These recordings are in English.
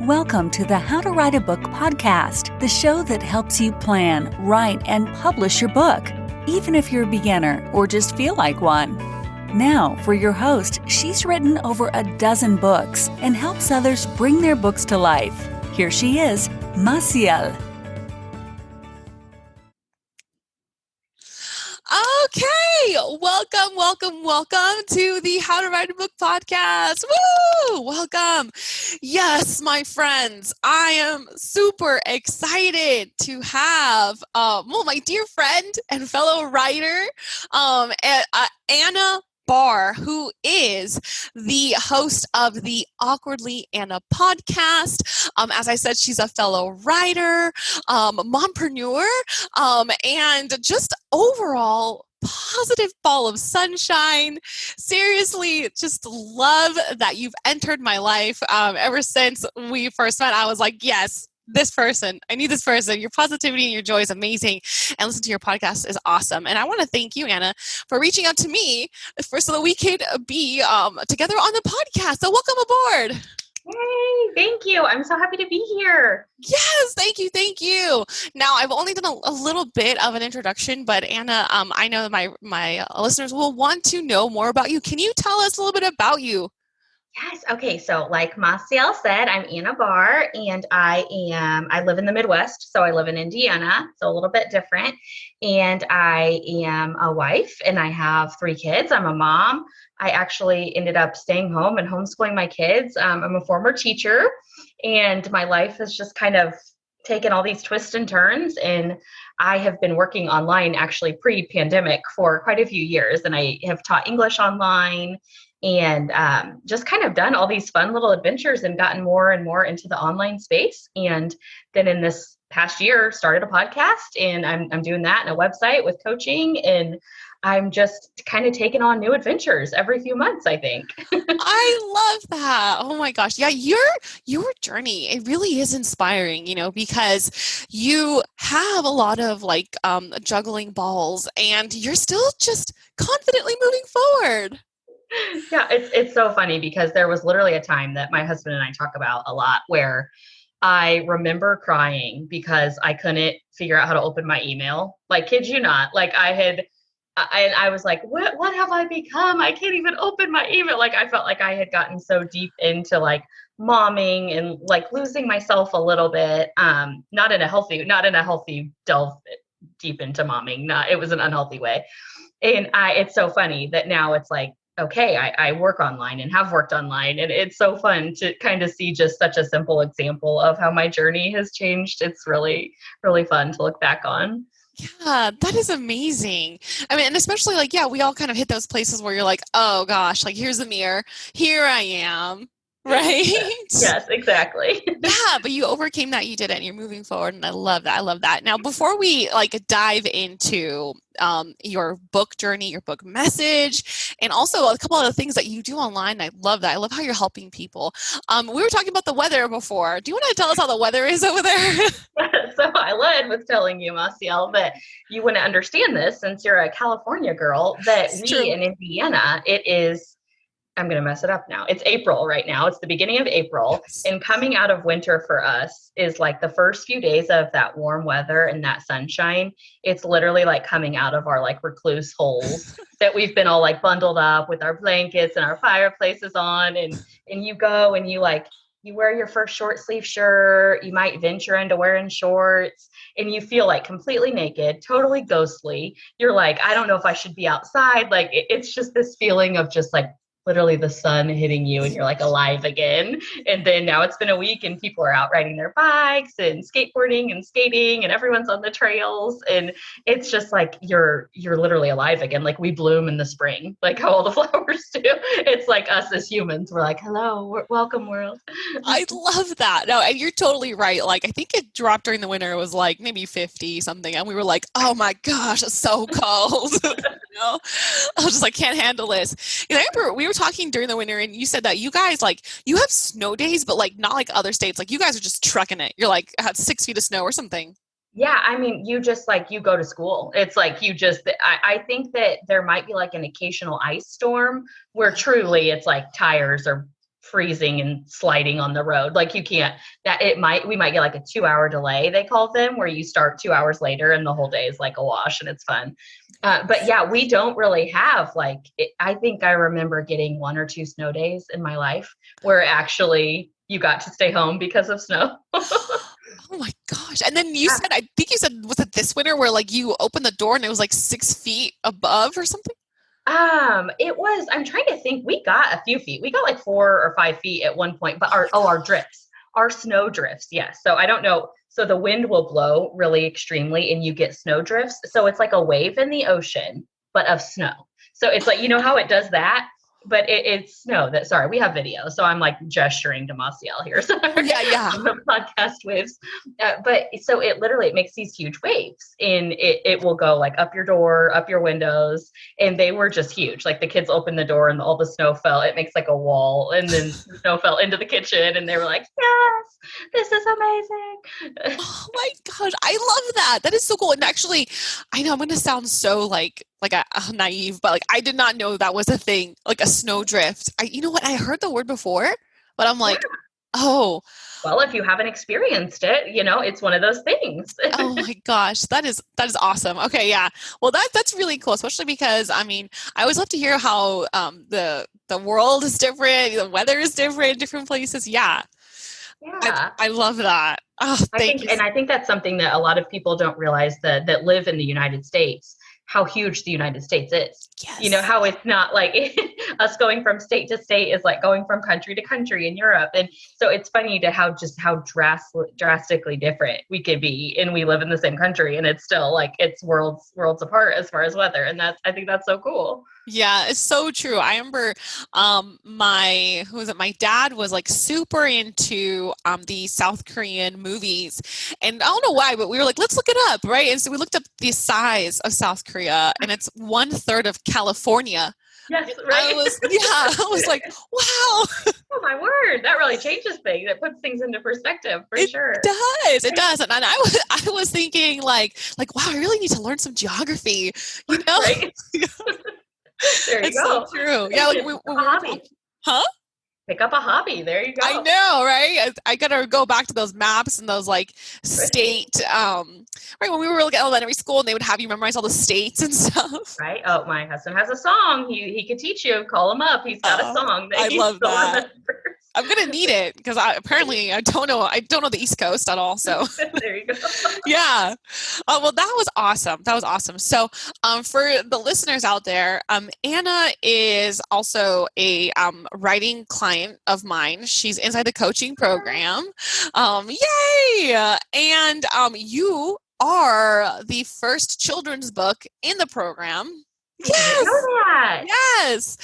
Welcome to the How to Write a Book podcast, the show that helps you plan, write, and publish your book, even if you're a beginner or just feel like one. Now, for your host, she's written over a dozen books and helps others bring their books to life. Here she is, Maciel. Okay, welcome to the How to Write a Book podcast. Woo! Welcome. Yes, my friends, I am super excited to have my dear friend and fellow writer, Anna Barr, who is the host of the Awkwardly Anna podcast. As I said, she's a fellow writer, mompreneur, and just overall positive ball of sunshine. Seriously, just love that you've entered my life. Ever since we first met, I was like, yes, this person. I need this person. Your positivity and your joy is amazing. And listen to your podcast is awesome. And I want to thank you, Anna, for reaching out to me so that we could be together on the podcast. So welcome aboard. Hey, thank you. I'm so happy to be here. Yes, thank you. Now, I've only done a little bit of an introduction, but Anna, I know that my listeners will want to know more about you. Can you tell us a little bit about you? Yes. Okay. So like Maciel said, I'm Anna Barr and I live in the Midwest. So I live in Indiana. So a little bit different. And I am a wife and I have 3 kids. I'm a mom. I actually ended up staying home and homeschooling my kids. I'm a former teacher and my life has just kind of taken all these twists and turns. And I have been working online actually pre-pandemic for quite a few years. And I have taught English online and just kind of done all these fun little adventures and gotten more and more into the online space. And then in this past year, started a podcast and I'm doing that and a website with coaching. And I'm just kind of taking on new adventures every few months, I think. I love that. Oh my gosh. Yeah, your journey, it really is inspiring, because you have a lot of juggling balls and you're still just confidently moving forward. Yeah, it's so funny because there was literally a time that my husband and I talk about a lot where I remember crying because I couldn't figure out how to open my email. Like, kid you not, I was like, what have I become? I can't even open my email. Like, I felt like I had gotten so deep into momming and losing myself a little bit. Not in a healthy delve deep into momming. It was an unhealthy way. And it's so funny that now it's like, okay, I work online and have worked online. And it's so fun to kind of see just such a simple example of how my journey has changed. It's really, really fun to look back on. Yeah, that is amazing. I mean, and especially we all kind of hit those places where you're like, oh gosh, here's the mirror. Here I am. Right? Yes, exactly. Yeah, but you overcame that. You did it and you're moving forward. And I love that. Now, before we dive into your book journey, your book message, and also a couple other things that you do online, I love that. I love how you're helping people. We were talking about the weather before. Do you want to tell us how the weather is over there? So I led with telling you, Maciel, that you wouldn't understand this since you're a California girl, that in Indiana, it is, I'm going to mess it up now. It's April right now. It's the beginning of April. Yes. And coming out of winter for us is the first few days of that warm weather and that sunshine. It's literally coming out of our recluse holes that we've been all bundled up with our blankets and our fireplaces on. And you go and you wear your first short sleeve shirt. You might venture into wearing shorts and you feel completely naked, totally ghostly. You're I don't know if I should be outside. It's just this feeling of just literally the sun hitting you and you're alive again. And then now it's been a week and people are out riding their bikes and skateboarding and skating and everyone's on the trails. And it's just you're literally alive again. We bloom in the spring, how all the flowers do. It's us as humans. We're hello, welcome world. I love that. No, and you're totally right. I think it dropped during the winter. It was maybe 50 something. And we were oh my gosh, it's so cold. I was just can't handle this. And I remember we were talking during the winter and you said that you guys you have snow days, but not like other states. You guys are just trucking it. You're had 6 feet of snow or something. Yeah. I mean, you just you go to school. It's I think that there might be an occasional ice storm where truly it's tires are freezing and sliding on the road. Like you can't, we might get like a 2-hour delay, they call them, where you start 2 hours later and the whole day is like a wash and it's fun. But yeah, we don't really have I think I remember getting 1 or 2 snow days in my life where actually you got to stay home because of snow. Oh my gosh. And then you said, I think you said, was it this winter where like you opened the door and it was like 6 feet above or something? It was, I'm trying to think, we got a few feet. We got like 4 or 5 feet at one point, but our drifts, our snow drifts. Yes. So I don't know. So the wind will blow really extremely and you get snow drifts. So it's like a wave in the ocean, but of snow. So it's like, you know how it does that? But it's snow sorry, we have video. So I'm like gesturing to Maciel here. So yeah. The podcast waves. But so it makes these huge waves and it will go like up your door, up your windows. And they were just huge. Like the kids opened the door and all the snow fell. It makes like a wall and then the snow fell into the kitchen and they were like, yes, this is amazing. Oh my gosh. I love that. That is so cool. And actually, I know I'm going to sound so like a naive, but like I did not know that was a thing, like a snowdrift. You know what? I heard the word before, but I'm like, oh. Well, if you haven't experienced it, it's one of those things. Oh my gosh, that is awesome. Okay, yeah. Well, that's really cool, especially because I always love to hear how the world is different, the weather is different in different places. Yeah. Yeah. I love that. Oh, thank you. And I think that's something that a lot of people don't realize that live in the United States, how huge the United States is. Yes. How it's not like us going from state to state is like going from country to country in Europe. And so it's funny to how drastically different we could be. And we live in the same country and it's still like it's worlds apart as far as weather. And I think that's so cool. Yeah, it's so true. I remember my dad was like super into the South Korean movies. And I don't know why, but we were like, let's look it up, right? And so we looked up the size of South Korea and it's 1/3 of California. Yes, right. I was like, wow. Oh my word, that really changes things. It puts things into perspective for sure. It does. And I was thinking like, wow, I really need to learn some geography, Right? There you go. So true. Yeah, like hobby. Huh? Pick up a hobby. There you go. I know, right? I gotta go back to those maps and those like state, right? When we were like at elementary school and they would have you memorize all the states and stuff. Right. Oh, my husband has a song. He could teach you. Call him up. He's got a song. I love that. I'm gonna need it because I don't know the East Coast at all. So there you go. Yeah. Well, that was awesome. So, for the listeners out there, Anna is also a writing client of mine. She's inside the coaching program. Yay! And you are the first children's book in the program. Yes.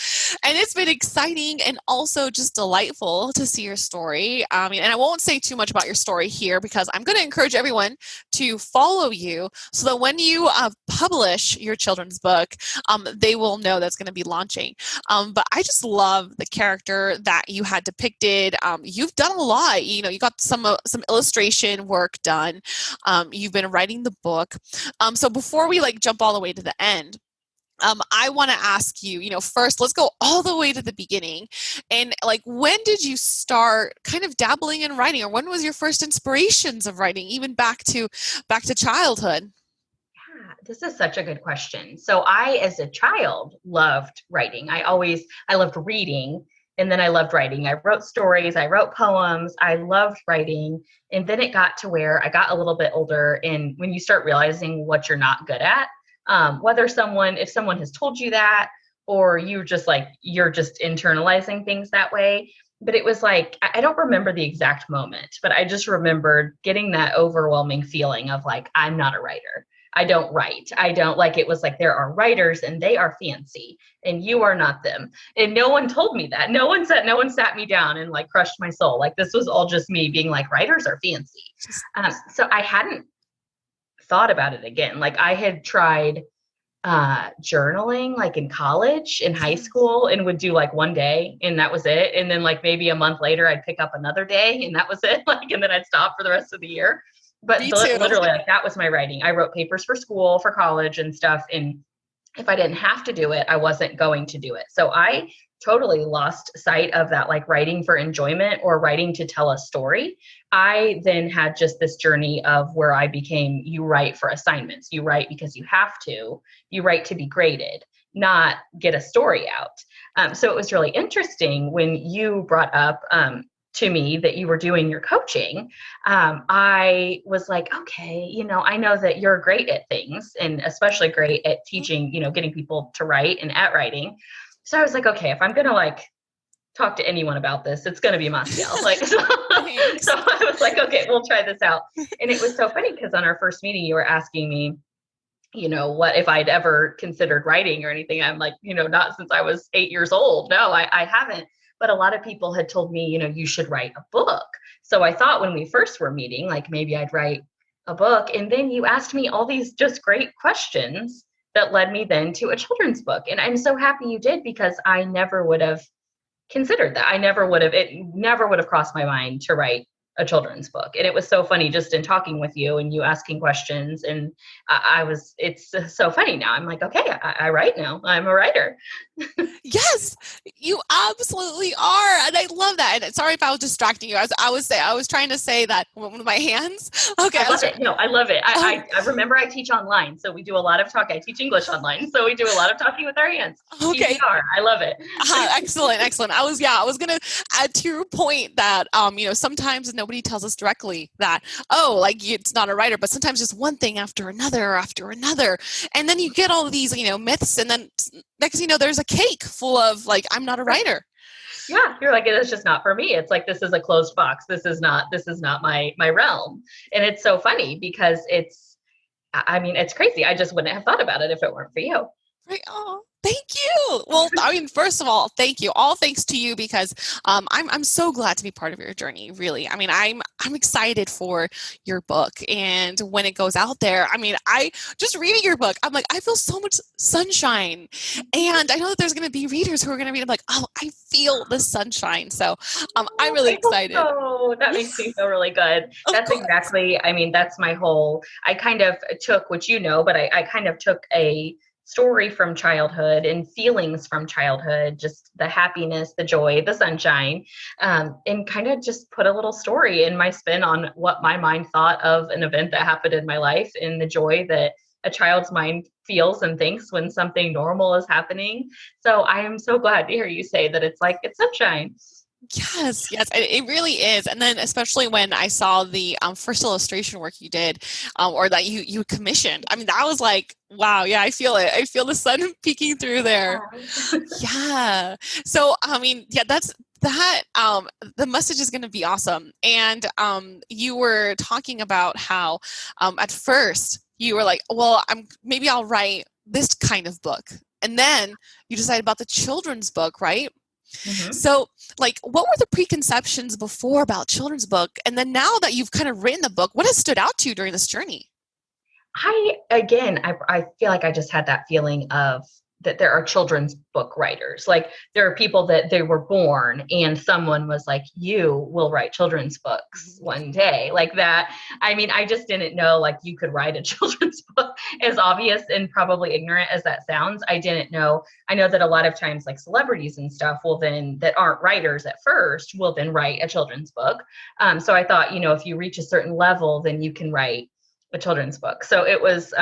And it's been exciting and also just delightful to see your story. And I won't say too much about your story here because I'm going to encourage everyone to follow you so that when you publish your children's book, they will know that's going to be launching. But I just love the character that you had depicted. You've done a lot. You got some illustration work done. You've been writing the book. So before we jump all the way to the end, I want to ask you, first, let's go all the way to the beginning. And when did you start kind of dabbling in writing, or when was your first inspirations of writing, even back to childhood? Yeah, this is such a good question. So I, as a child, loved writing. I loved reading. And then I loved writing. I wrote stories. I wrote poems. I loved writing. And then it got to where I got a little bit older. And when you start realizing what you're not good at, if someone has told you that, or you're just internalizing things that way. But it was I don't remember the exact moment, but I just remembered getting that overwhelming feeling of I'm not a writer. I don't write. I don't it was there are writers and they are fancy and you are not them. And no one told me that. No one sat me down and crushed my soul. This was all just me being writers are fancy. So I hadn't thought about it again. I had tried journaling in college, in high school, and would do one day and that was it. And then maybe a month later I'd pick up another day and that was it. And then I'd stop for the rest of the year. But literally that was my writing. I wrote papers for school, for college and stuff. And if I didn't have to do it, I wasn't going to do it. So I totally lost sight of that, like writing for enjoyment or writing to tell a story. I then had just this journey of where I became, you write for assignments, you write because you have to, you write to be graded, not get a story out. So it was really interesting when you brought up to me that you were doing your coaching. I was like, okay, I know that you're great at things, and especially great at teaching, getting people to write and at writing. So I was like, okay, if I'm going to like talk to anyone about this, it's going to be Maciel. Like, so I was like, okay, we'll try this out. And it was so funny because on our first meeting, you were asking me, what if I'd ever considered writing or anything. I'm like, not since I was 8 years old. No, I haven't. But a lot of people had told me, you should write a book. So I thought when we first were meeting, like maybe I'd write a book. And then you asked me all these just great questions that led me then to a children's book. And I'm so happy you did, because I never would have considered that. It never would have crossed my mind to write a children's book. And it was so funny just in talking with you and you asking questions. And it's so funny now. I'm like, okay, I write now. I'm a writer. Yes, you absolutely are. And I love that. And sorry if I was distracting you. I was trying to say that with my hands. Okay. I love it. No, I love it. I remember I teach online. So we do a lot of talk. I teach English online. So we do a lot of talking with our hands. Okay. TBR. I love it. Excellent. I was going to add to your point that, sometimes nobody tells us directly that, it's not a writer, but sometimes just one thing after another. And then you get all of these, myths. And then next, there's a cake full of like, I'm not a writer. Yeah. You're like, it's just not for me. It's like, this is a closed box. This is not my realm. And it's so funny because it's crazy. I just wouldn't have thought about it if it weren't for you. Right. Oh, thank you. Well, first of all, thank you. All thanks to you, because I'm so glad to be part of your journey. Really. I'm excited for your book, and when it goes out there, I just reading your book, I'm like, I feel so much sunshine, and I know that there's going to be readers who are going to read. I'm like, oh, I feel the sunshine. So I'm really excited. Oh, that makes me feel really good. That's exactly. That's my whole. I kind of took what but I kind of took a story from childhood and feelings from childhood, just the happiness, the joy, the sunshine, and kind of just put a little story in my spin on what my mind thought of an event that happened in my life, and the joy that a child's mind feels and thinks when something normal is happening. So I am so glad to hear you say that it's sunshine. Yes, it really is. And then especially when I saw the first illustration work you did, or that you commissioned, that was like, wow, yeah, I feel it. I feel the sun peeking through there. Yeah. So, that's that. The message is going to be awesome. And you were talking about how at first you were like, well, maybe I'll write this kind of book. And then you decided about the children's book, right? Mm-hmm. So, what were the preconceptions before about children's book? And then now that you've kind of written the book, what has stood out to you during this journey? I feel like I just had that feeling of that there are children's book writers. Like there are people that they were born and someone was like, you will write children's books one day, like that. I just didn't know like you could write a children's book, as obvious and probably ignorant as that sounds. I didn't know. I know that a lot of times like celebrities and stuff that aren't writers at first will then write a children's book. So I thought, if you reach a certain level, then you can write a children's book. So it was,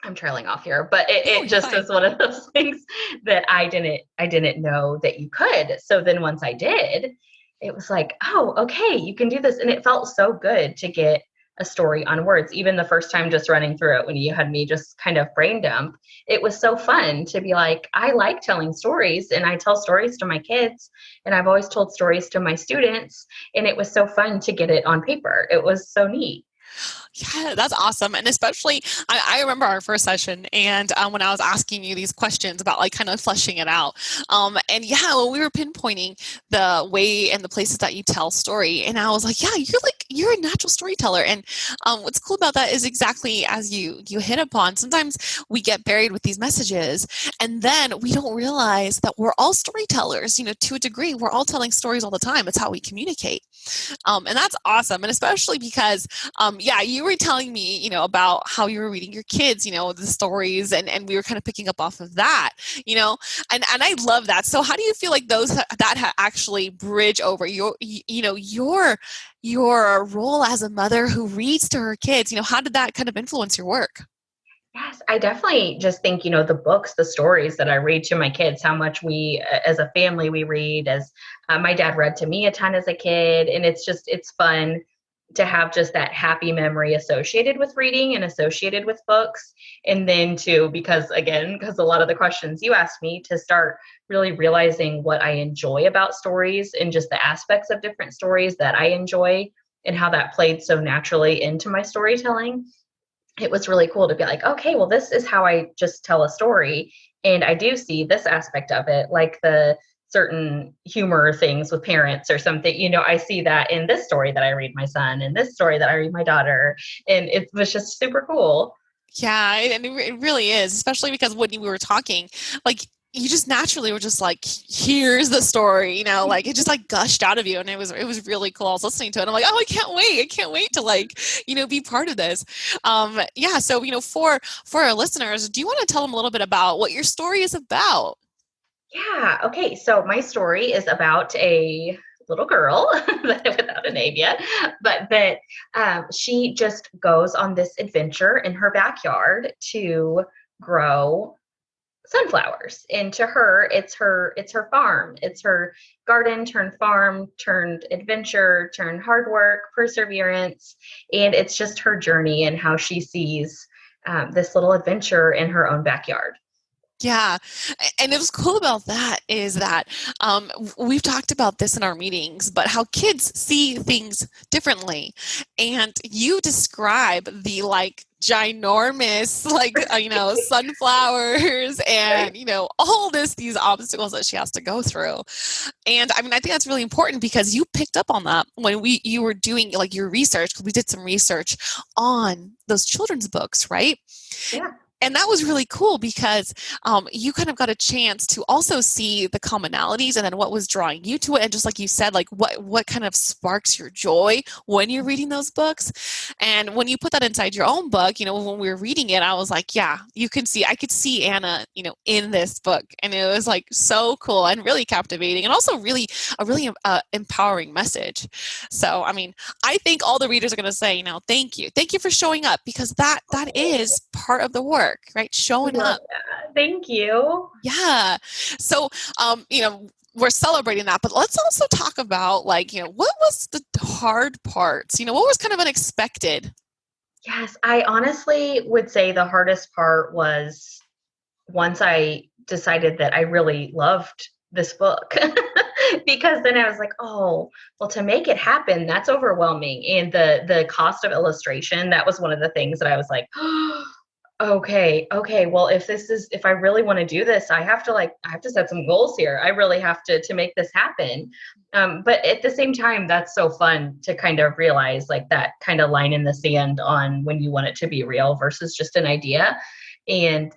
I'm trailing off here, but it just is one of those things that I didn't know that you could. So then once I did, it was like, oh, okay, you can do this. And it felt so good to get a story on words. Even the first time just running through it, when you had me just kind of brain dump, it was so fun to be like, I like telling stories and I tell stories to my kids and I've always told stories to my students. And it was so fun to get it on paper. It was so neat. Yeah, that's awesome. And especially, I remember our first session and when I was asking you these questions about like kind of fleshing it out. And yeah, when we were pinpointing the way and the places that you tell story, and I was like, yeah, you're a natural storyteller. And what's cool about that is exactly as you hit upon, sometimes we get buried with these messages and then we don't realize that we're all storytellers, to a degree. We're all telling stories all the time. It's how we communicate. And that's awesome. And especially because, you you were telling me, about how you were reading your kids, the stories, and we were kind of picking up off of that, and I love that. So how do you feel like that actually bridge over your role as a mother who reads to her kids? How did that kind of influence your work? Yes, I definitely just think, the books, the stories that I read to my kids, how much we, as a family, we read, as my dad read to me a ton as a kid. And it's fun to have just that happy memory associated with reading and associated with books. And then because a lot of the questions you asked me, to start really realizing what I enjoy about stories and just the aspects of different stories that I enjoy and how that played so naturally into my storytelling. It was really cool to be like, okay, well, this is how I just tell a story. And I do see this aspect of it, like the certain humor things with parents or something. I see that in this story that I read my son and this story that I read my daughter. And it was just super cool. Yeah, and it really is, especially because when we were talking, like, you just naturally were just like, here's the story, like it just like gushed out of you. And it was really cool. I was listening to it. And I'm like, oh, I can't wait to be part of this. Yeah. So, for our listeners, do you want to tell them a little bit about what your story is about? Yeah. Okay. So my story is about a little girl without a name yet, but that she just goes on this adventure in her backyard to grow sunflowers. And to her, it's her farm. It's her garden turned farm, turned adventure, turned hard work, perseverance. And it's just her journey and how she sees this little adventure in her own backyard. Yeah. And it was cool about that is that we've talked about this in our meetings, but how kids see things differently. And you describe the ginormous, sunflowers and, all these obstacles that she has to go through. And I think that's really important because you picked up on that when you were doing your research, because we did some research on those children's books, right? Yeah. And that was really cool because you kind of got a chance to also see the commonalities and then what was drawing you to it. And just like you said, what kind of sparks your joy when you're reading those books. And when you put that inside your own book, when we were reading it, I was like, yeah, I could see Anna, in this book. And it was so cool and really captivating and also really a really empowering message. So, I think all the readers are going to say, thank you. Thank you for showing up, because that is part of the work. Right? Showing up. Thank you. Yeah. So, we're celebrating that, but let's also talk about what was the hard parts? What was kind of unexpected? Yes, I honestly would say the hardest part was once I decided that I really loved this book. Because then I was like, oh, well, to make it happen, that's overwhelming. And the cost of illustration, that was one of the things that I was like, oh, okay. Well, if I really want to do this, I have to set some goals here. I really have to make this happen. But at the same time, that's so fun to kind of realize that kind of line in the sand on when you want it to be real versus just an idea. And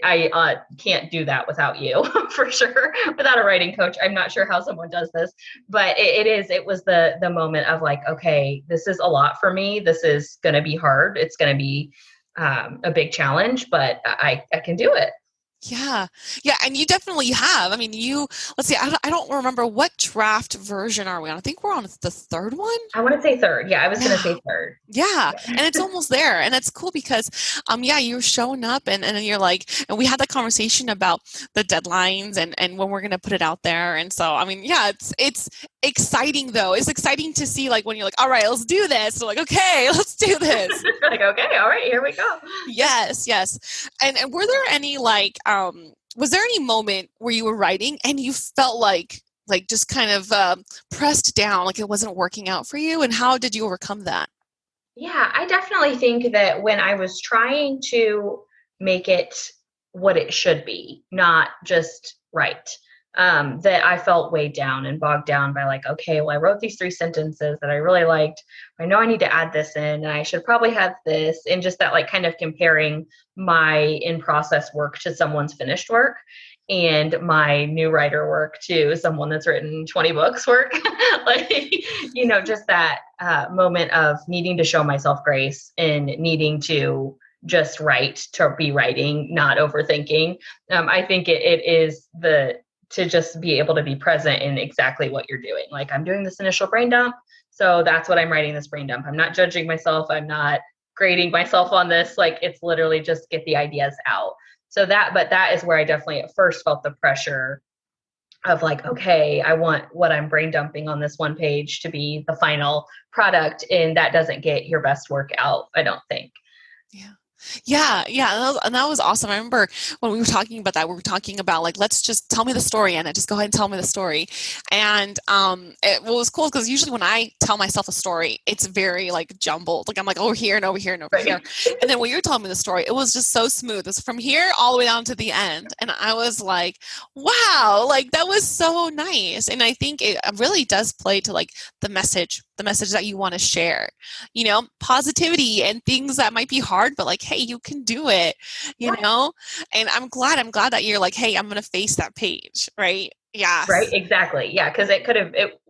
I can't do that without you for sure. Without a writing coach, I'm not sure how someone does this, but it was the moment of okay, this is a lot for me. This is going to be hard. It's going to be a big challenge, but I can do it. Yeah. And you definitely have. Let's see, I don't remember what draft version are we on. I think we're on the third one. I want to say third. Yeah, I was going to say third. Yeah. And it's almost there. And it's cool because, you're showing up and you're and we had the conversation about the deadlines and when we're going to put it out there. And so, it's exciting though. It's exciting to see when you're all right, let's do this. So okay, let's do this. Okay, all right, here we go. Yes. And were there any was there any moment where you were writing and you felt just kind of pressed down, it wasn't working out for you? And how did you overcome that? Yeah, I definitely think that when I was trying to make it what it should be, not just right, that I felt weighed down and bogged down by okay, well, I wrote these 3 sentences that I really liked. I know I need to add this in and I should probably have this, and just that kind of comparing my in-process work to someone's finished work. and my new writer work to someone that's written 20 books work. Like, just that moment of needing to show myself grace and needing to just write, to be writing, not overthinking. I think it is to just be able to be present in exactly what you're doing. Like, I'm doing this initial brain dump, so that's what I'm writing, this brain dump. I'm not judging myself. I'm not grading myself on this. Like, it's literally just get the ideas out. But that is where I definitely at first felt the pressure of like, okay, I want what I'm brain dumping on this one page to be the final product. And that doesn't get your best work out, I don't think. Yeah. Yeah. And that was awesome. I remember when we were talking about that, we were talking about like, let's just tell me the story, Anna. Just go ahead and tell me the story. And what was cool because usually when I tell myself a story, it's very like jumbled. Like I'm like over here and over here and over here. And then when you were telling me the story, it was just so smooth. It was from here all the way down to the end. And I was like, wow, like that was so nice. And I think it really does play to like the message that you want to share, positivity and things that might be hard, but like, hey, you can do it, and I'm glad that you're like, hey, I'm going to face that page. Right. Yeah. Right. Exactly. Yeah. Cause it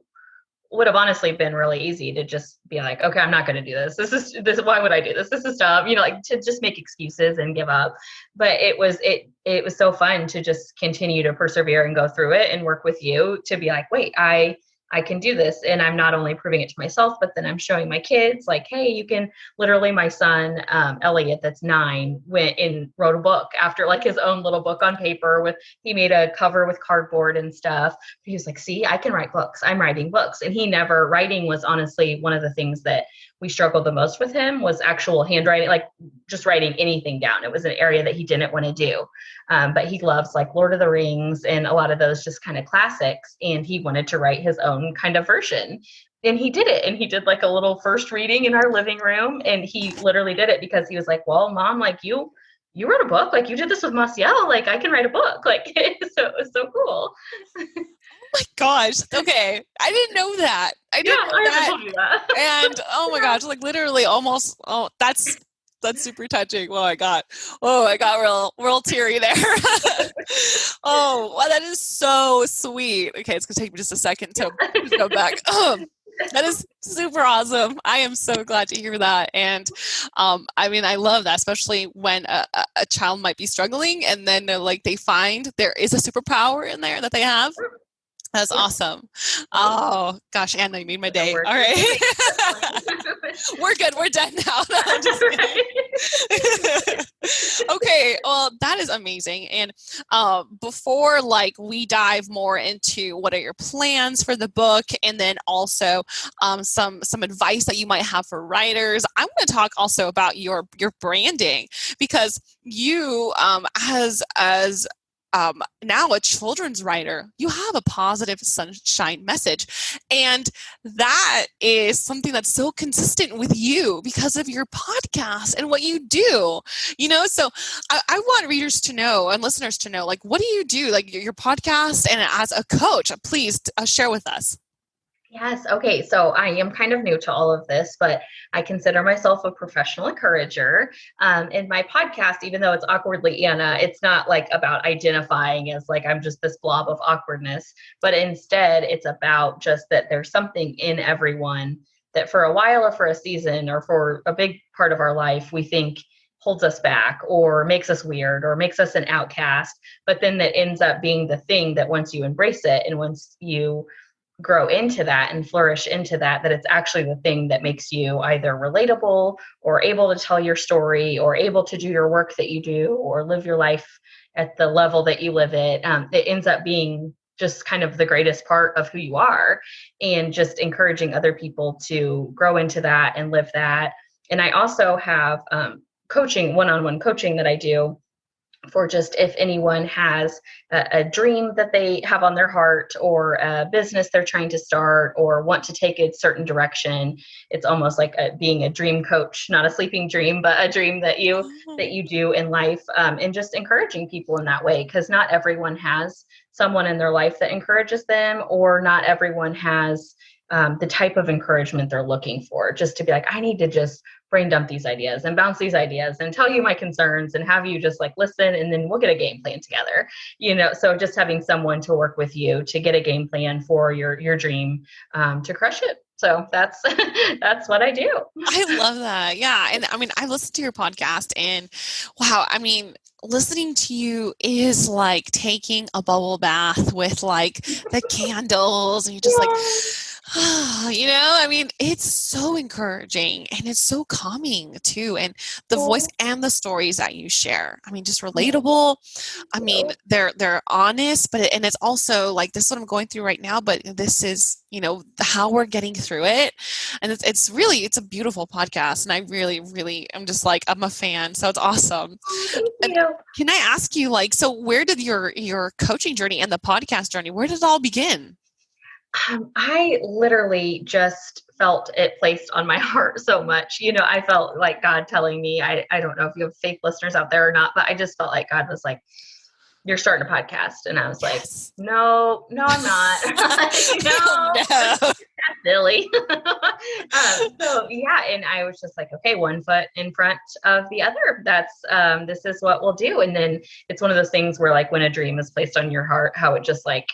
would have honestly been really easy to just be like, okay, I'm not going to do this. Why would I do this? This is dumb, like to just make excuses and give up. But it was so fun to just continue to persevere and go through it and work with you to be like, wait, I can do this. And I'm not only proving it to myself, but then I'm showing my kids like, hey, you can literally, my son, Elliot, that's 9, went and wrote a book after like his own little book on paper he made a cover with cardboard and stuff. He was like, see, I can write books. I'm writing books. And writing was honestly one of the things that we struggled the most with him was actual handwriting, like just writing anything down. It was an area that he didn't want to do. But he loves like Lord of the Rings and a lot of those just kind of classics. And he wanted to write his own kind of version. And he did it. And he did like a little first reading in our living room. And he literally did it because he was like, well, Mom, like you wrote a book, like you did this with Maciel, like I can write a book. Like, so it was so cool. My gosh. Okay. I didn't know that. I haven't told you that. And oh my gosh, like literally almost, that's super touching. Oh, I got real teary there. Oh, well, that is so sweet. Okay. It's going to take me just a second to go back. That is super awesome. I am so glad to hear that. And I love that, especially when a child might be struggling and then they find there is a superpower in there that they have. That's awesome. Oh gosh, Anna, you made my day. All right. We're good. We're done now. No, I'm just kidding. Okay. Well, that is amazing. And before we dive more into what are your plans for the book and then also some advice that you might have for writers, I want to talk also about your branding because you as now a children's writer, you have a positive sunshine message. And that is something that's so consistent with you because of your podcast and what you do, so I want readers to know and listeners to know, what do you do, your podcast and as a coach, please share with us. Yes. Okay. So I am kind of new to all of this, but I consider myself a professional encourager. In my podcast, even though it's Awkwardly Anna, it's not about identifying as I'm just this blob of awkwardness, but instead it's about just that there's something in everyone that for a while or for a season or for a big part of our life, we think holds us back or makes us weird or makes us an outcast, but then that ends up being the thing that once you embrace it and once you grow into that and flourish into that it's actually the thing that makes you either relatable or able to tell your story or able to do your work that you do or live your life at the level that you live it. It ends up being just kind of the greatest part of who you are and just encouraging other people to grow into that and live that. And I also have coaching, one-on-one coaching that I do for just if anyone has a dream that they have on their heart or a business they're trying to start or want to take a certain direction. It's almost like being a dream coach, not a sleeping dream, but a dream that you do in life, and just encouraging people in that way, because not everyone has someone in their life that encourages them, or not everyone has the type of encouragement they're looking for, just to be like, I need to just brain dump these ideas and bounce these ideas and tell you my concerns and have you just like listen, and then we'll get a game plan together, so just having someone to work with you to get a game plan for your dream, to crush it. So that's that's what I do. I love that. Yeah. And I mean, I listened to your podcast and wow, I mean, listening to you is like taking a bubble bath with like the candles and you're just like, I mean, it's so encouraging and it's so calming too. And the voice and the stories that you share, I mean, just relatable. I mean, they're honest, and it's also like, this is what I'm going through right now, but this is, how we're getting through it. And it's a beautiful podcast. And I really, really, I'm just like, I'm a fan. So it's awesome. Can I ask you so where did your coaching journey and the podcast journey, where did it all begin? I literally just felt it placed on my heart so much. I felt like God telling me, I don't know if you have faith listeners out there or not, but I just felt like God was like, you're starting a podcast. And I was like, no, I'm not. No. That's silly. So yeah. And I was just like, okay, one foot in front of the other. That's, this is what we'll do. And then it's one of those things where like when a dream is placed on your heart, how it just like,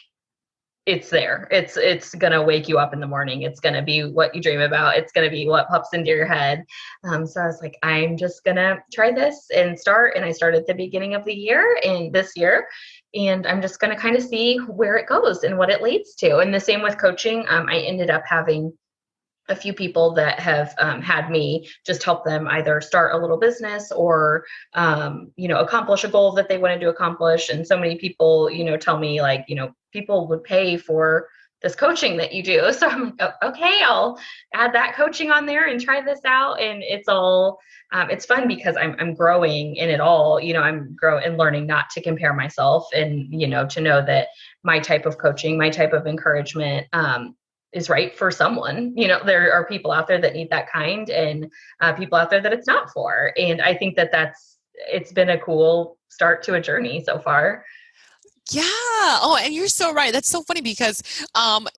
it's there. It's going to wake you up in the morning. It's going to be what you dream about. It's going to be what pops into your head. So I was like, I'm just going to try this and start. And I started at the beginning of the year and this year, and I'm just going to kind of see where it goes and what it leads to. And the same with coaching. I ended up having a few people that have had me just help them either start a little business or, accomplish a goal that they wanted to accomplish. And so many people, tell me like, people would pay for this coaching that you do. So I'm like, okay, I'll add that coaching on there and try this out. And it's all, it's fun because I'm growing in it all. I'm growing and learning not to compare myself and, to know that my type of coaching, my type of encouragement, is right for someone. There are people out there that need that kind, and people out there that it's not for. And I think it's been a cool start to a journey so far. Yeah. Oh, and you're so right. That's so funny because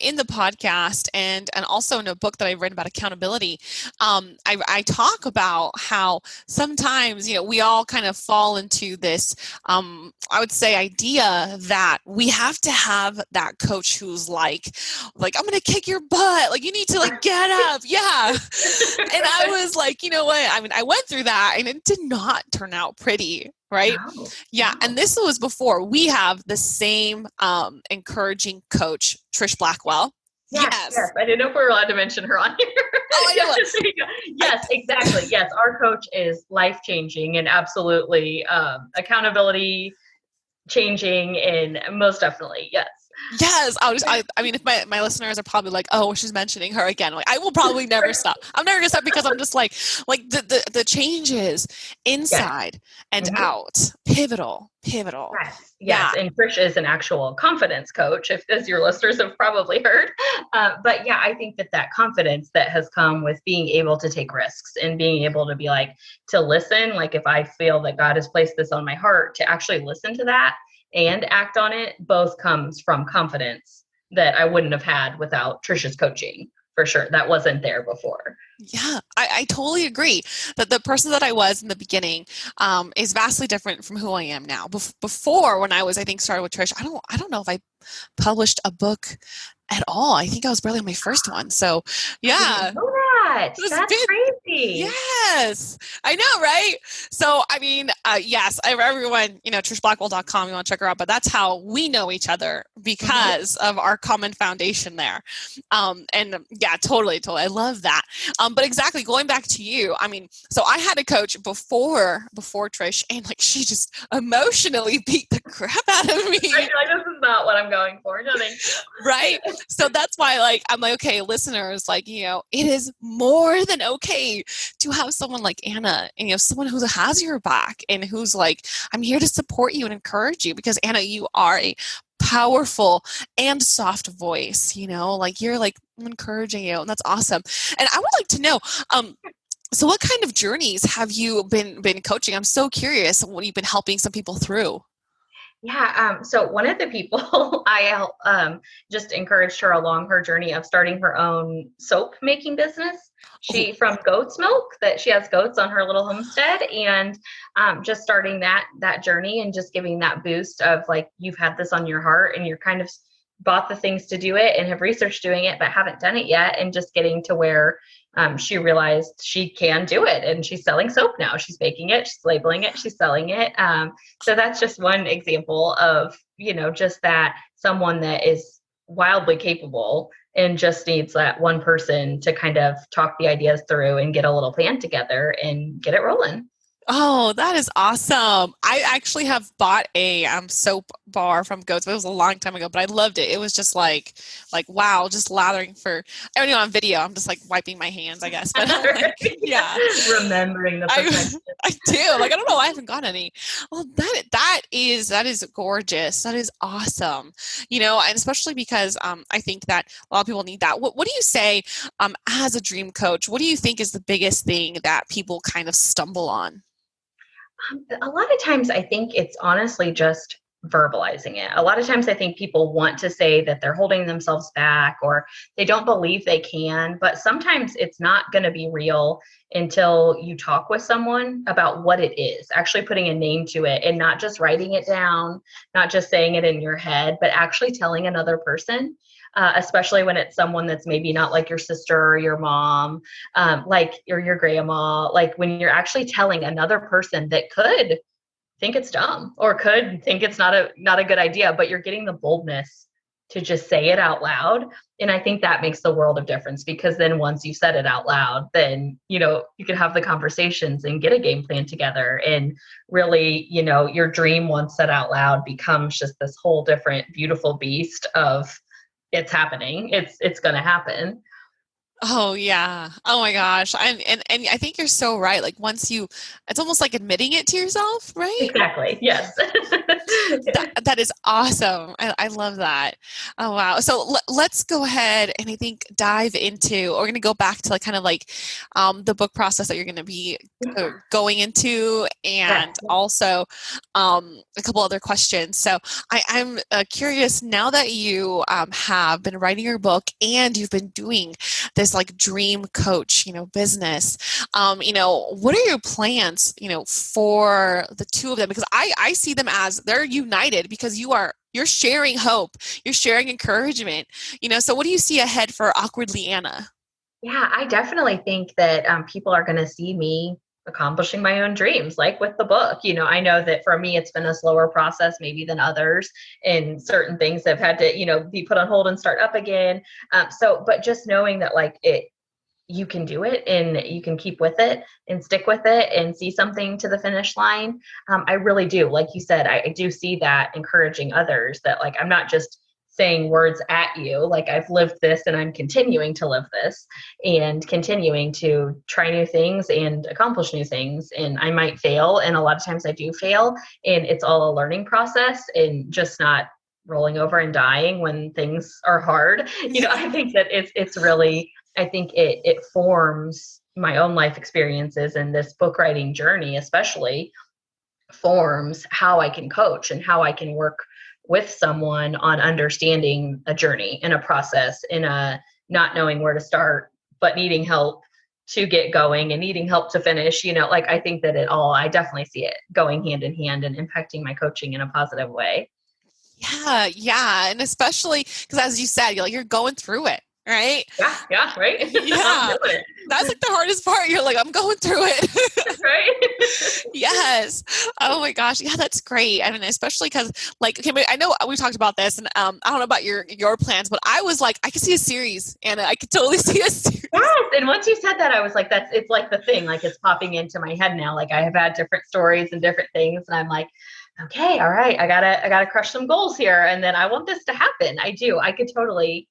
in the podcast and also in a book that I read about accountability, I talk about how sometimes, we all kind of fall into this, I would say, idea that we have to have that coach who's like, I'm going to kick your butt. Like, you need to get up. Yeah. And I was like, you know what? I mean, I went through that and it did not turn out pretty. Right? No. Yeah. No. And this was before we have the same encouraging coach, Trish Blackwell. Yes. I didn't know if we were allowed to mention her on here. Oh, I know. Yes, exactly. Yes. Our coach is life-changing and absolutely accountability changing, and most definitely. Yes. Yes. I mean, if my listeners are probably like, oh, she's mentioning her again. Like, I will probably never stop. I'm never gonna stop because I'm just like the changes inside and out. Pivotal. Yes. Yeah. And Trish is an actual confidence coach, as your listeners have probably heard. But yeah, I think that confidence that has come with being able to take risks and being able to be to listen, like if I feel that God has placed this on my heart, to actually listen to that and act on it, both comes from confidence that I wouldn't have had without Trisha's coaching. For sure. That wasn't there before. Yeah, I totally agree that the person that I was in the beginning is vastly different from who I am now. Before, when I was, I think, started with Trish, I don't know if I published a book at all. I think I was barely on my first one. So yeah. I didn't know that. That's crazy. Yes. I know, right? So, I mean, yes, everyone, trishblackwell.com, you want to check her out, but that's how we know each other because of our common foundation there. And yeah, totally. I love that. But exactly, going back to you, I mean, so I had a coach before Trish, and she just emotionally beat the crap out of me. I feel like this is not what I'm going for. No, thank you. Right? So that's why, I'm like, okay, listeners, it is more than okay to have someone like Anna, and someone who has your back and who's I'm here to support you and encourage you, because Anna, you are a powerful and soft voice, you're I'm encouraging you, and that's awesome. And I would like to know, so what kind of journeys have you been coaching? I'm so curious what you've been helping some people through. Yeah. So one of the people I just encouraged her along her journey of starting her own soap making business. Oh, She from goat's milk that she has goats on her little homestead, and just starting that journey and just giving that boost of like, you've had this on your heart and you're kind of bought the things to do it and have researched doing it but haven't done it yet, and just getting to where she realized she can do it, and she's selling soap now. She's making it, she's labeling it, she's selling it. So that's just one example of, just that someone that is wildly capable and just needs that one person to kind of talk the ideas through and get a little plan together and get it rolling. Oh, that is awesome. I actually have bought a soap bar from Goats, but it was a long time ago, but I loved it. It was just like wow, just lathering for, I don't know, on video, I'm just like wiping my hands, I guess. But like, yeah. Remembering the perfection. I do. Like, I don't know why I haven't got any. Well, that is gorgeous. That is awesome. And especially because I think that a lot of people need that. What do you say as a dream coach? What do you think is the biggest thing that people kind of stumble on? A lot of times I think it's honestly just verbalizing it. A lot of times I think people want to say that they're holding themselves back or they don't believe they can, but sometimes it's not going to be real until you talk with someone about what it is, actually putting a name to it and not just writing it down, not just saying it in your head, but actually telling another person. Especially when it's someone that's maybe not like your sister or your mom, or your grandma, like when you're actually telling another person that could think it's dumb or could think it's not a good idea, but you're getting the boldness to just say it out loud. And I think that makes the world of difference, because then once you said it out loud, then, you can have the conversations and get a game plan together. And really, your dream once said out loud becomes just this whole different, beautiful beast of, it's happening. It's going to happen. Oh yeah. Oh my gosh. And I think you're so right. Like it's almost like admitting it to yourself, right? Exactly. Yes. That is awesome. I love that. Oh wow. So let's go ahead and I think dive into, we're going to go back to like kind of like the book process that you're going to be going into, and also a couple other questions. So I'm curious, now that you have been writing your book and you've been doing this like dream coach, business, what are your plans, for the two of them? Because I see them as they're united, because you're sharing hope, you're sharing encouragement, so what do you see ahead for Awkwardly Anna? Yeah, I definitely think that people are going to see me accomplishing my own dreams, like with the book. I know that for me, it's been a slower process maybe than others, and certain things have had to, be put on hold and start up again. But just knowing that like you can do it and you can keep with it and stick with it and see something to the finish line. I really do. Like you said, I do see that encouraging others, that like, I'm not just saying words at you, like I've lived this and I'm continuing to live this and continuing to try new things and accomplish new things. And I might fail. And a lot of times I do fail, and it's all a learning process and just not rolling over and dying when things are hard. I think that it's really, I think it forms my own life experiences, and this book writing journey especially forms how I can coach and how I can work with someone on understanding a journey and a process, in a not knowing where to start, but needing help to get going and needing help to finish. Like I think that I definitely see it going hand in hand and impacting my coaching in a positive way. Yeah. And especially because, as you said, you're going through it, right? Yeah, right. Yeah. That's like the hardest part. You're like, I'm going through it. Right. Yes. Oh my gosh. Yeah, that's great. I mean, especially because like, okay, I know we talked about this, and I don't know about your plans, but I was like, I could see a series, and I could totally see a series. Yes. And once you said that, I was like, it's like the thing, like it's popping into my head now. Like I have had different stories and different things, and I'm like, okay, all right, I gotta crush some goals here. And then I want this to happen. I do. I could totally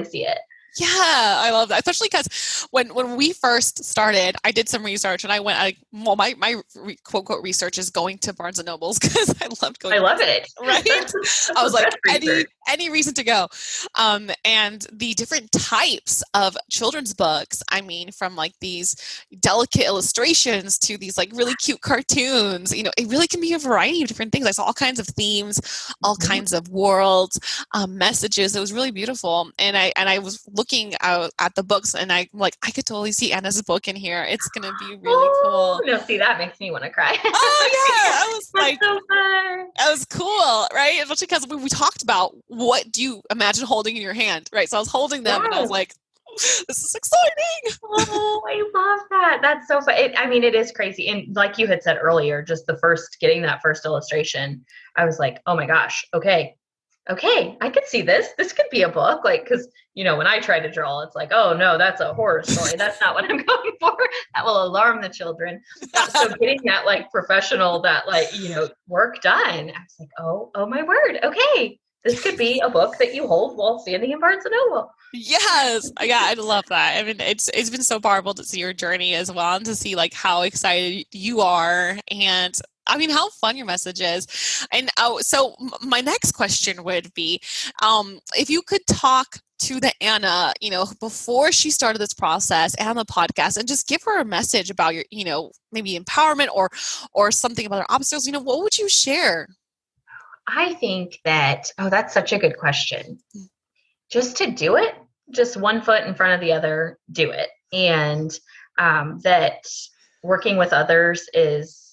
see it. Yeah, I love that. Especially because when we first started, I did some research, and my quote unquote research is going to Barnes and Nobles, because I loved going. I love it. Right? I was like, any reason to go. And the different types of children's books, I mean, from like these delicate illustrations to these like really cute cartoons, it really can be a variety of different things. I saw all kinds of themes, all kinds of worlds, messages. It was really beautiful. And I was looking out at the books, and I could totally see Anna's book in here. It's going to be really cool. No, see, that makes me want to cry. Oh yeah. I was That's so fun. That was cool, right? Especially because we talked about what do you imagine holding in your hand, right? So I was holding them and I was like, this is exciting. Oh, I love that. That's so fun. It is crazy. And like you had said earlier, just getting that first illustration, I was like, oh my gosh, okay, I could see this. This could be a book. Like, because, when I try to draw, it's like, oh no, that's a horror story. That's not what I'm going for. That will alarm the children. So getting that like professional, that like, work done, I was like, oh my word. Okay. This could be a book that you hold while standing in Barnes & Noble. Yes. Yeah, I love that. I mean, it's been so powerful to see your journey as well, and to see like how excited you are, and how fun your message is. And so my next question would be, if you could talk to the Anna, before she started this process and the podcast, and just give her a message about your, maybe empowerment or something about her obstacles, what would you share? I think that, that's such a good question. Just to do it, just one foot in front of the other, do it. And that working with others is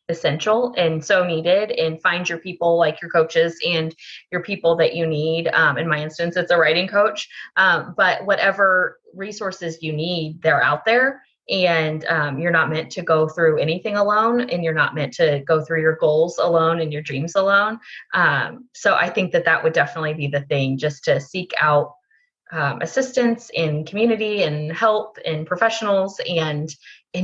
essential and so needed, and find your people, like your coaches and your people that you need. In my instance, it's a writing coach, but whatever resources you need, they're out there. And you're not meant to go through anything alone, and you're not meant to go through your goals alone and your dreams alone. So I think that would definitely be the thing, just to seek out assistance in community and help and professionals, and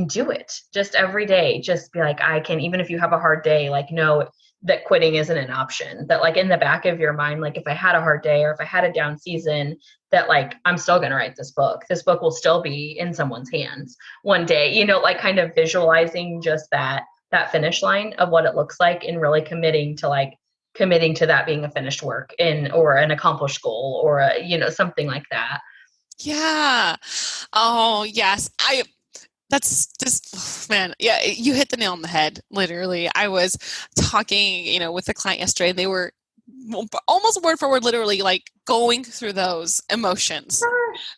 do it just every day. Just be like, I can, even if you have a hard day, like, know that quitting isn't an option. That like in the back of your mind, like if I had a hard day or if I had a down season, that like, I'm still going to write this book. This book will still be in someone's hands one day, like kind of visualizing just that finish line of what it looks like, and really committing to that being a finished work or an accomplished goal, or something like that. Yeah. Oh yes. That's just, man, yeah, you hit the nail on the head, literally. I was talking, with a client yesterday, and they were almost word for word, literally like going through those emotions.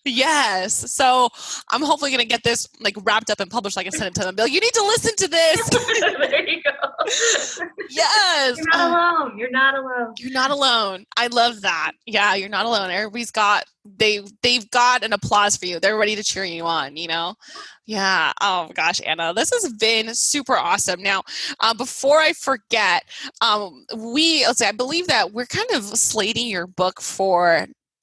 Yes. So I'm hopefully going to get this like wrapped up and published. I can send it to them. Be like, you need to listen to this. There you go. Yes. You're not alone. You're not alone. You're not alone. I love that. Yeah, you're not alone. Everybody's got, they've got an applause for you. They're ready to cheer you on, Yeah. Oh gosh, Anna, this has been super awesome. Now, before I forget, I believe that we're kind of slating your book for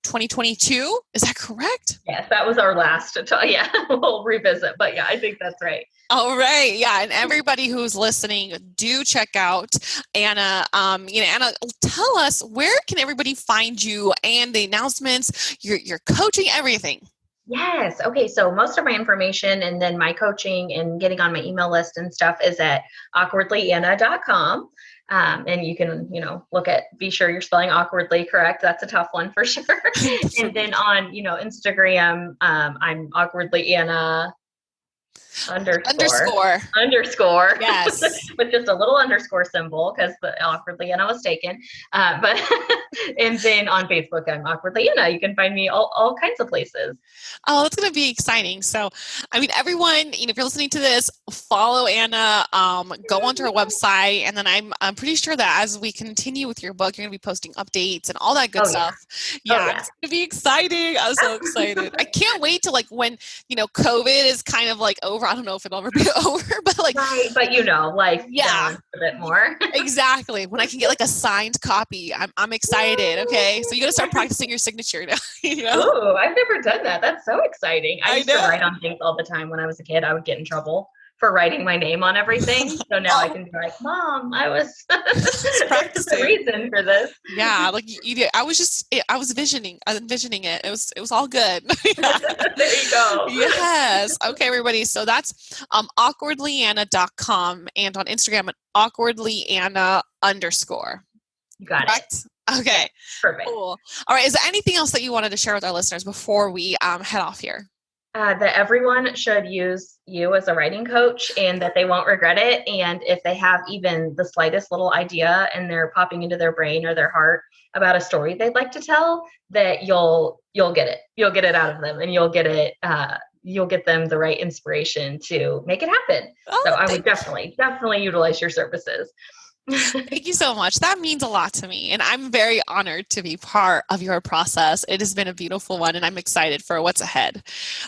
2022. Is that correct? Yes, that was our last. Yeah, we'll revisit. But yeah, I think that's right. All right. Yeah. And everybody who's listening, do check out Anna. Anna, tell us, where can everybody find you, and the announcements, your coaching, everything? Yes. Okay. So most of my information, and then my coaching and getting on my email list and stuff, is at awkwardlyanna.com. And you can, be sure you're spelling awkwardly correct. That's a tough one for sure. And then on, Instagram, I'm awkwardly Anna underscore. Yes. With just a little underscore symbol, because the awkwardly Anna was taken. But and then on Facebook, I'm awkwardly Anna. You can find me all kinds of places. Oh, it's going to be exciting. So, everyone, if you're listening to this, follow Anna, go onto her website. And then I'm pretty sure that as we continue with your book, you're going to be posting updates and all that good stuff. Yeah. It's going to be exciting. I'm so excited. I can't wait to when, COVID is kind of like over. I don't know if it'll ever be over, but right. But life a bit more. Exactly. When I can get a signed copy, I'm excited. Okay. So you got to start practicing your signature now. Oh, I've never done that. That's so exciting. I used to write on things all the time when I was a kid. I would get in trouble for writing my name on everything. So now I can be like, Mom, I was practicing. There's a reason for this. Yeah, I was envisioning it. It was all good. Yeah. There you go. Yes. Okay, everybody. So that's awkwardlyanna.com, and on Instagram at awkwardlyanna_. You got it. Okay. Perfect. Cool. All right. Is there anything else that you wanted to share with our listeners before we head off here? That everyone should use you as a writing coach and that they won't regret it. And if they have even the slightest little idea and they're popping into their brain or their heart about a story they'd like to tell, that you'll get it. You'll get it out of them, and you'll get them the right inspiration to make it happen. So I would definitely utilize your services. Thank you so much. That means a lot to me. And I'm very honored to be part of your process. It has been a beautiful one, and I'm excited for what's ahead.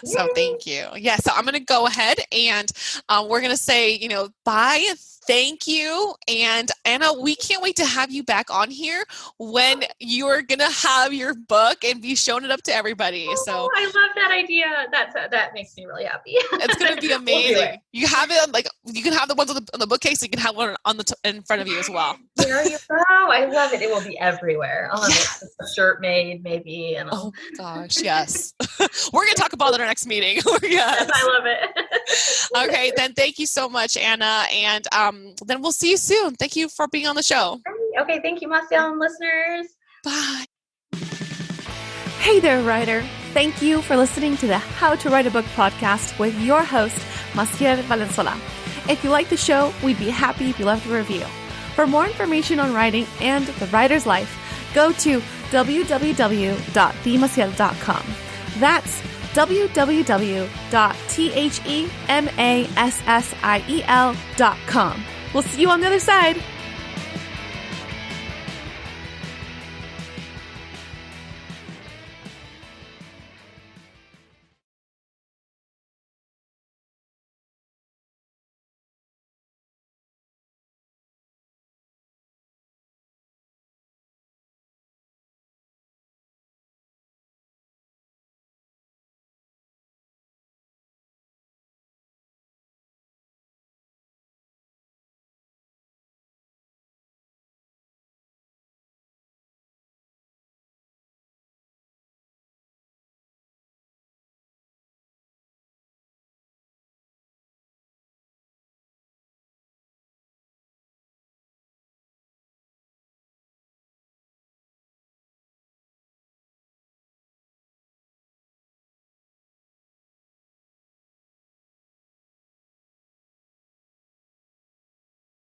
So thank you. Yeah, so I'm going to go ahead and we're going to say, bye. Thank you. And Anna, we can't wait to have you back on here when you're going to have your book and be showing it up to everybody. So I love that idea. That makes me really happy. It's going to be amazing. You have it you can have the ones on the bookcase. You can have one on in front of you as well. There you go. I love it. It will be everywhere. I'll have a shirt made maybe. And oh my gosh. Yes. We're going to talk about it in our next meeting. Yes, I love it. Okay. Then thank you so much, Anna. And then we'll see you soon. Thank you for being on the show. Okay. Thank you, Marcial and listeners. Bye. Hey there, writer. Thank you for listening to the How to Write a Book podcast with your host, Marcial Valenzuela. If you like the show, we'd be happy if you left a review. For more information on writing and the writer's life, go to www.themaciel.com. That's www.themassiel.com. We'll see you on the other side.